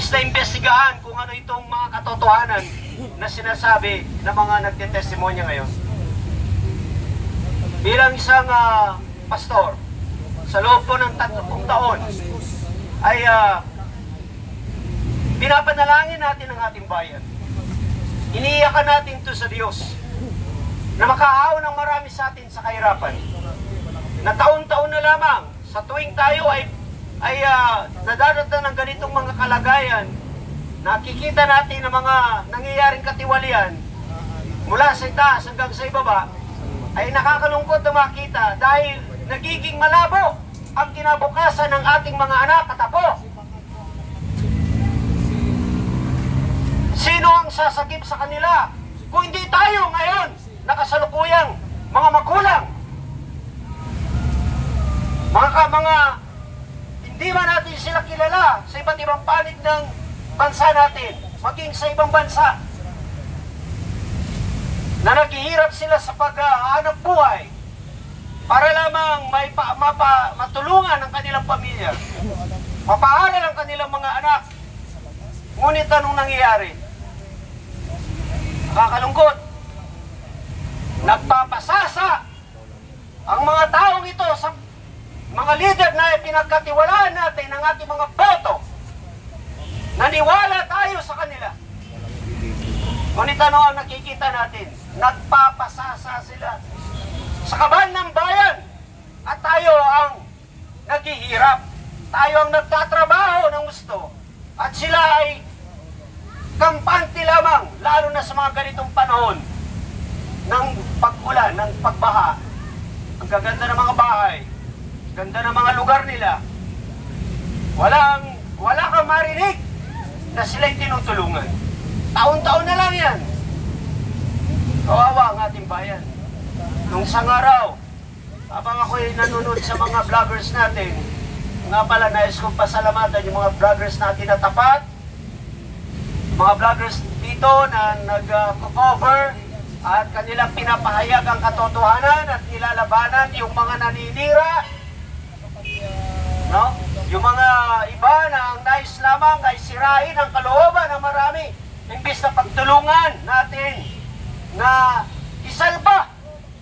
Imbes na imbestigahan kung ano itong mga katotohanan na sinasabi ng mga nagtetestimonya ngayon. Bilang isang pastor, sa loob po ng 30 taon, ay pinapanalangin natin ang ating bayan. Iniiyakan natin ito sa Diyos na makaawa ng marami sa atin sa kahirapan. Na taon-taon na lamang, sa tuwing tayo ay nadadatan ng ganitong mga kalagayan, nakikita natin ang mga nangyayaring katiwalian mula sa itaas hanggang sa ibaba, ay nakakalungkot na makita dahil nagiging malabo ang kinabukasan ng ating mga anak at apo. Sino ang sasagip sa kanila kung hindi tayo ngayon nakasalukuyang mga magulang? Mga hindi ba natin sila kilala sa iba't ibang panig ng bansa natin, maging sa ibang bansa, na naghihirap sila sa pag-aanap buhay para lamang matulungan ang kanilang pamilya, mapaaral ang kanilang mga anak. Ngunit anong nangyayari? Nakakalungkot. Nagpapasasa ang mga taong ito sa mga leader na pinagkatiwalaan natin ng ating mga boto. Naniwala tayo sa kanila. Ngunit ano ang nakikita natin? Nagpapasasa sila sa kaban ng bayan. At tayo ang naghihirap. Tayo ang nagtatrabaho ng gusto. At sila ay kampante lamang, lalo na sa mga ganitong panahon ng pag-ulan, ng pagbaha. Ang gaganda ng mga bahay, ganda ng mga lugar nila. Wala kang marinig na sila'y tinutulungan. Taon-taon na lang yan. Kawawa ang ating bayan. Nung isang araw, habang ako'y nanonood sa mga vloggers natin, nga pala nais kong pasalamatan yung mga vloggers natin na tapat, mga vloggers dito na nag-cover at kanilang pinapahayag ang katotohanan at nilalabanan yung mga naninira, no? Yung mga iba na ang nais lamang ay sirain ang kalooban ng marami, imbis na pagtulungan natin na isalba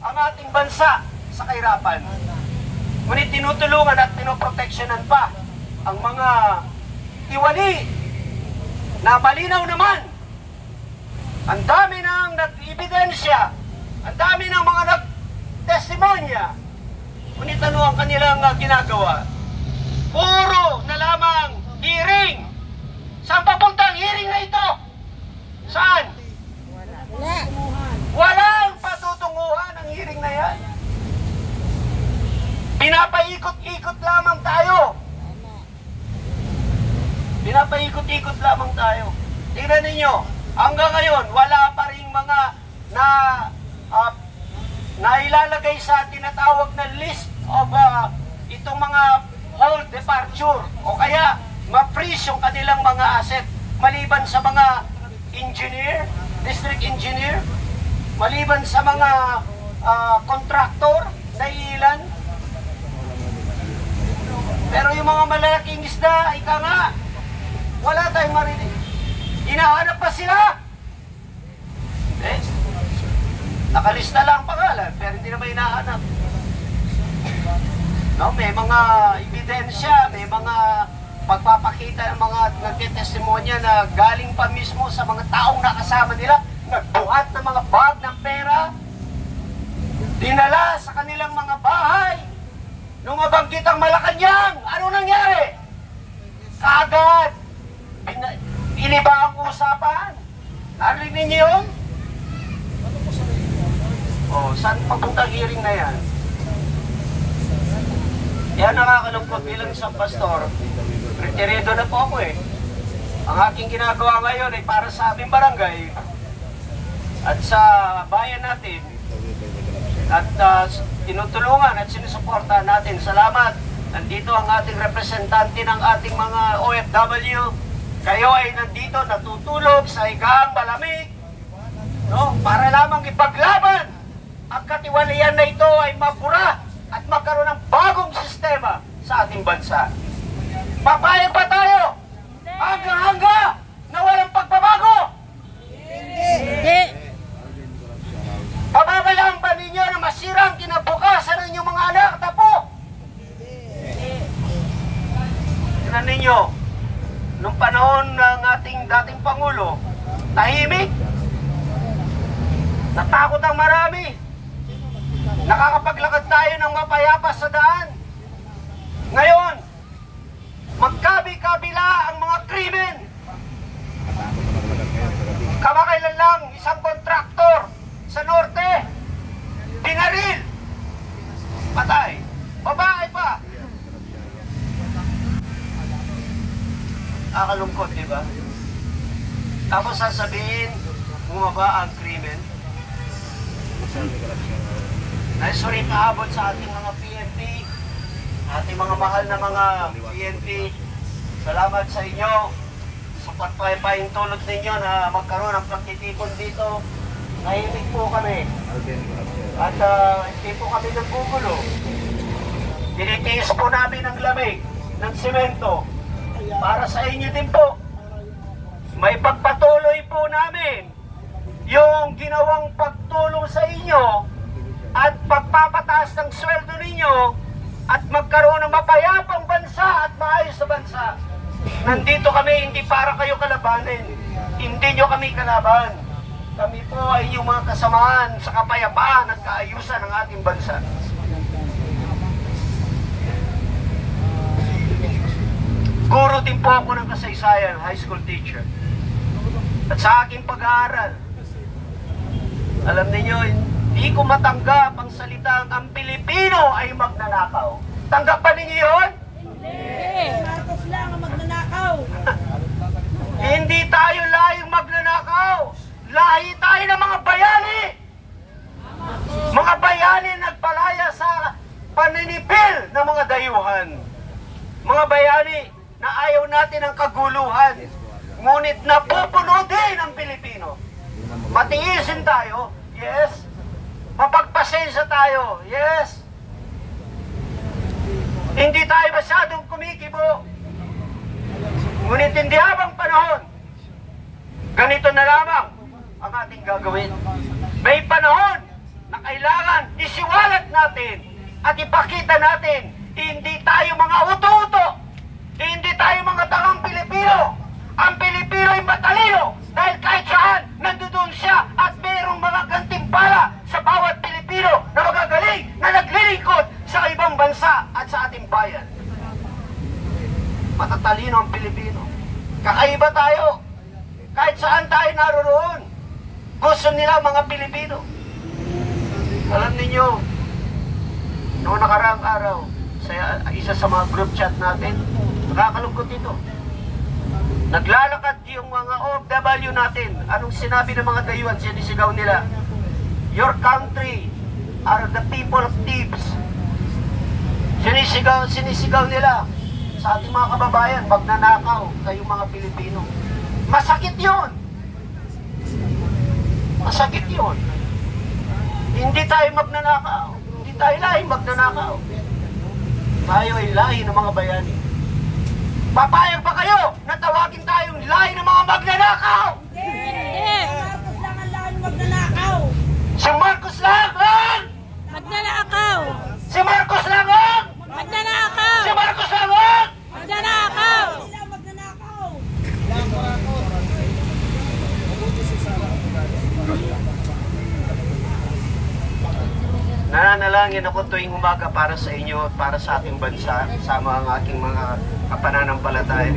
ang ating bansa sa kahirapan. Ngunit tinutulungan at pinoproteksyonan pa ang mga tiwali na malinaw naman. Ang dami ng nag-ebidensya, ang dami ng mga nag-testimonya. Ngunit ano ang kanilang ginagawa? Puro na lamang hearing. Saan papunta ang hearing na ito? Saan? Walang patutunguhan ang hearing na yan. Pinapaikot-ikot lamang tayo. Pinapaikot-ikot lamang tayo. Tingnan ninyo, hanggang ngayon, wala pa rin mga na ilalagay sa tinatawag na list of itong mga hold departure o kaya ma-freeze yung kanilang mga asset maliban sa mga engineer, district engineer, maliban sa mga contractor na ilan. Pero yung mga malalaking isda, ika nga, wala tayong marinig. Hinahanap pa sila. Nakalista lang ang pangalan, pero hindi naman hinahanap. No, may mga ebidensya, may mga pagpapakita ng mga nagtitestimonya na galing pa mismo sa mga taong nakasama nila, nagbuhat ng mga bag ng pera, dinala sa kanilang mga bahay. Nung mabanggit ang Malacanang, ano nangyari? Kaagad, iniba ang usapan. Narinig ninyo yun? Oh, saan papuntang hearing na yan? Yan nakakalungkot bilang isang pastor. Retiredo na po ako eh. Ang aking ginagawa ngayon ay para sa aming barangay at sa bayan natin. At tinutulungan at sinusuportahan natin. Salamat. Nandito ang ating representante ng ating mga OFW. Kayo ay nandito natutulog sa higaang malamig, no? Para lamang ipaglaban ang katiwalian na ito ay mapura at magkaroon ng bagong sistema sa ating bansa. Papayag ba tayo? Hanggang nung panahon ng ating dating Pangulo, tahimik. Natakot ang marami. Nakakapaglakad tayo ng mapayapa sa daan. Ngayon, magkabi-kabila ang mga krimen. Kamakailan lang, isang kontraktor sa norte, binaril, patay, babae pa. Nakalungkot, di ba? Tapos sasabihin, bumaba ang krimen. Sorry, paabot sa ating mga PNP, ating mga mahal na mga PNP. Salamat sa inyo sa pagpapahintulot ninyo na magkaroon ng pagtitipon dito. Nahimik po kami. At hindi po kami naggugulo. Tinitiis po namin ang lamig ng semento para sa inyo din po. May pagpatuloy po namin yung ginawang pagtulong sa inyo at pagpapataas ng sweldo ninyo at magkaroon ng mapayapang bansa at maayos sa bansa. Nandito kami hindi para kayo kalabanin. Hindi nyo kami kalaban. Kami po ay inyong mga kasamaan sa kapayapaan at kaayusan ng ating bansa. Guro din po ako ng kasaysayan, high school teacher. At sa aking pag-aaral, alam niyo, hindi ko matanggap ang salitang ang Pilipino ay magnanakaw. Tanggap ba ninyo yun? Hindi! Marcos lang ang magnanakaw! Hindi tayo lahing magnanakaw! Lahi tayo ng mga bayani! Mga bayani nagpalaya sa paninipil ng mga dayuhan. Mga bayani na ayaw natin ang kaguluhan. Ngunit napupuno din ang Pilipino. Matiisin tayo, yes. Mapagpasensya tayo, yes. Hindi tayo masyadong kumikibo. Ngunit hindi habang panahon, ganito na lamang ang ating gagawin. May panahon na kailangan isiwalat natin at ipakita natin, hindi tayo mga uto-uto, hindi tayo mga tangang Pilipino. Ang Pilipino ay matalino dahil kahit saan nandoon siya at mayroong mga gantimpala sa bawat Pilipino na magagaling na naglilingkod sa ibang bansa at sa ating bayan. Matatalino ang Pilipino. Kakaiba tayo. Kahit saan tayo naroon, gusto nila mga Pilipino. Alam ninyo, noong nakaraang araw, sa isa sa mga group chat natin, nakakalungkot ito. Naglalakad yung mga OFW natin. Anong sinabi ng mga dayuhan? Sinisigaw nila, your country are the people of thieves. Sinisigaw nila sa ating mga kababayan, magnanakaw kayong mga Pilipino. Masakit yun. Masakit yun. Hindi tayo magnanakaw. Hindi tayo lahi magnanakaw. Tayo ay lahi ng mga bayani. Papayag ba kayo na tawagin tayong lahi ng mga magnanakaw? Hindi! Marcos lang ang lahi ng magnanakaw! Si Marcos lang ang Magnanakaw! Si Marcos lang ang Magnanakaw! Si Marcos lang ang Magnanakaw! Sila magnanakaw! Nananalangin ako tuwing umaga para sa inyo at para sa ating bansa, sama ang aking mga kapananampalataya.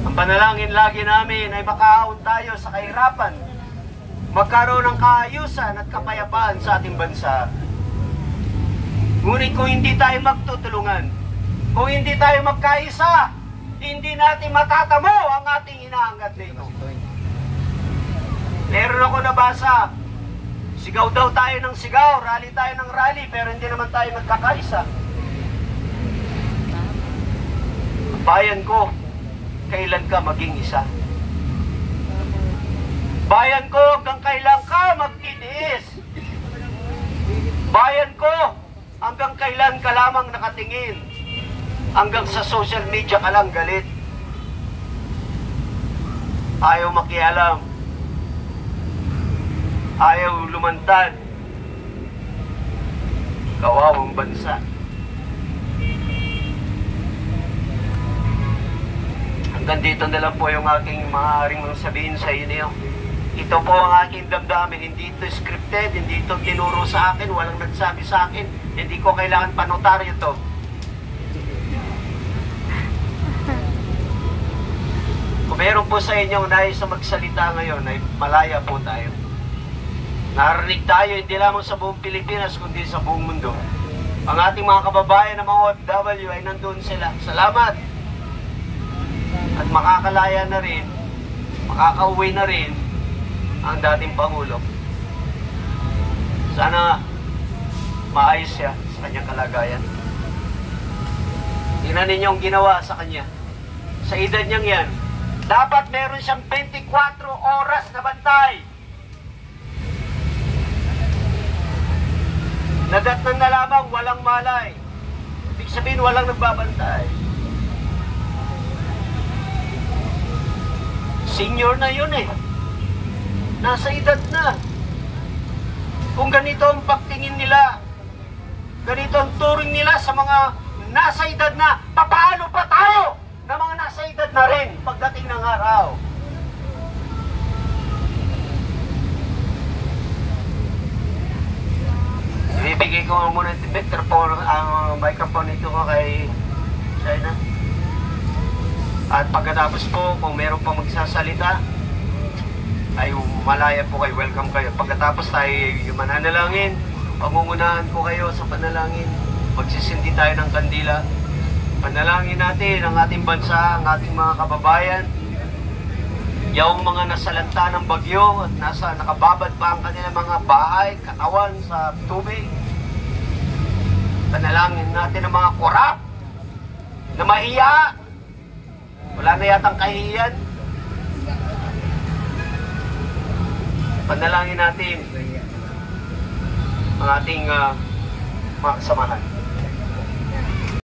Ang panalangin lagi namin ay makaahon tayo sa kahirapan, magkaroon ng kaayusan at kapayapaan sa ating bansa. Ngunit kung hindi tayo magtutulungan, kung hindi tayo magkaisa, hindi natin matatamo ang ating inaangat dito. Meron ako nabasa, sigaw daw tayo ng sigaw, rally tayo ng rally, pero hindi naman tayo nagkakaisa. Bayan ko, kailan ka maging isa? Bayan ko, hanggang kailan ka magtitiis? Bayan ko, hanggang kailan ka lamang nakatingin? Hanggang sa social media ka lang galit? Ayaw makialam. Ayaw lumantad. Kawawang bansa. Hanggang dito na lang po yung aking maaaring sabihin sa inyo. Ito po ang aking damdamin. Hindi ito scripted, hindi ito tinuro sa akin, walang nagsabi sa akin. Hindi ko kailangan panotaryo to. Kung meron po sa inyo nais na magsalita ngayon, ay malaya po tayo. Narinig tayo hindi lamang sa buong Pilipinas, kundi sa buong mundo. Ang ating mga kababayan na mga OFW ay nandun sila. Salamat! At makakalaya na rin, makakauwi na rin ang dating Pangulo. Sana maayos siya sa kanyang kalagayan. Tingnan ninyo ang ginawa sa kanya. Sa edad niyang yan, dapat meron siyang 24 oras na bantay. Nadatnan na lamang, walang malay. Ibig sabihin, walang nagbabantay. Senior na yun eh. Nasa edad na. Kung ganito ang pagtingin nila, ganito ang turing nila sa mga nasa edad na, papaano pa tayo na mga nasa edad na rin pagdating ng araw? Ibibigay ko muna ang microphone ito ko kay China. At pagkatapos po, kung meron pa magsasalita, ay malaya po kayo, welcome kayo. Pagkatapos tayo mananalangin, pangungunahan ko kayo sa panalangin. Magsisindi tayo ng kandila. Panalangin natin ang ating bansa, ang ating mga kababayan. Yung mga nasalanta ng bagyo at nakababad pa ang kanilang mga bahay, katawan sa tubig. Panalangin natin ang mga korap na mahiya. Wala na yatang kahihiyan. Panalangin natin ang ating mga kasamahan.